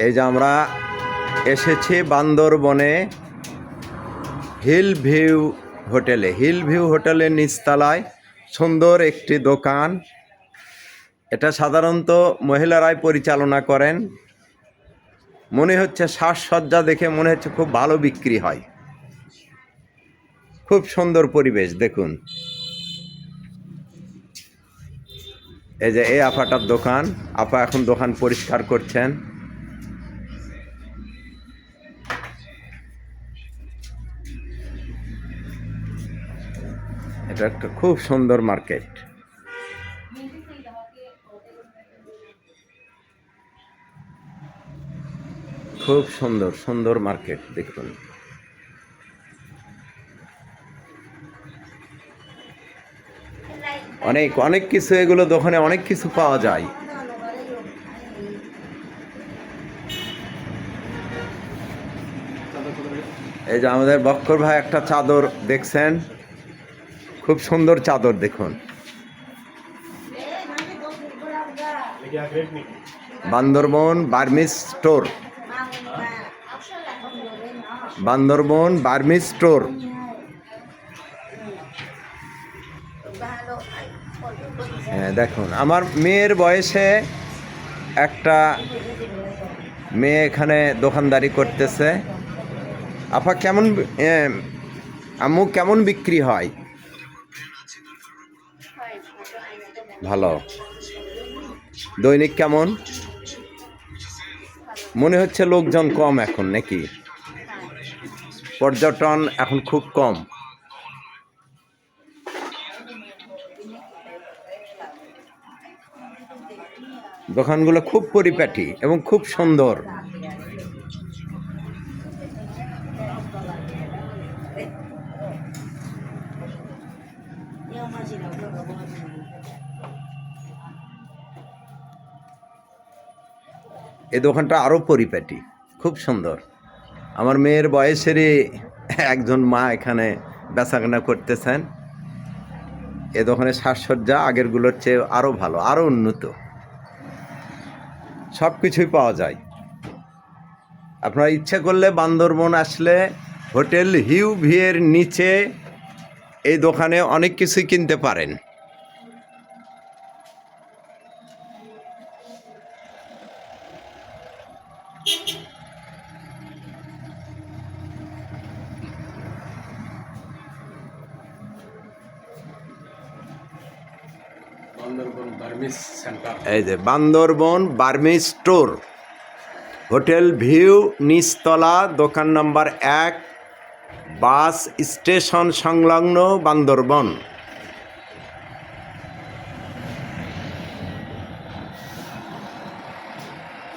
এই যে আমরা এসেছি বান্দরবনে হিল ভিউ হোটেলে। হিল ভিউ হোটেলের নিচতলায় সুন্দর একটি দোকান। এটা সাধারণত মহিলারাই পরিচালনা করেন। মনে হচ্ছে সাজসজ্জা দেখে মনে হচ্ছে খুব ভালো বিক্রি হয়। খুব সুন্দর পরিবেশ দেখুন। এই যে এই আপাটার দোকান, আপা এখন দোকান পরিষ্কার করছেন। এটা একটা খুব সুন্দর মার্কেট। খুব সুন্দর সুন্দর মার্কেট দেখুন। অনেক অনেক কিছু, এগুলো দোকানে অনেক কিছু পাওয়া যায়। এই যে আমাদের বক্কর ভাই একটা চাদর দেখছেন, খুব সুন্দর চাদর দেখুন। Bandarban Burmese store, Bandarban Burmese store. হ্যাঁ দেখুন, আমার মেয়ের বয়সে একটা মেয়ে এখানে দোকানদারি করতেছে। আপা কেমন, আম্মু কেমন বিক্রি হয়? ভালো। দৈনিক কেমন? মনে হচ্ছে লোকজন কম এখন নাকি? পর্যটন এখন খুব কম। দোকানগুলো খুব পরিপাটি এবং খুব সুন্দর। এই দোকানটা আরও পরিপাটি, খুব সুন্দর। আমার মেয়ের বয়সেরই একজন মা এখানে বেচাকেনা করতেছেন। এ দোকানে সাজসজ্জা আগেরগুলোর চেয়ে আরও ভালো, আরও উন্নত, সব কিছুই পাওয়া যায়। আপনারা ইচ্ছা করলে বান্দরবন আসলে হোটেল হিউ ভিউয়ের নিচে এই দোকানে অনেক কিছুই কিনতে পারেন। এই যে Bandarban Burmese store, hotel view নিচতলা, দোকান নম্বর 1, বাস স্টেশন সংলগ্ন, বান্দরবন।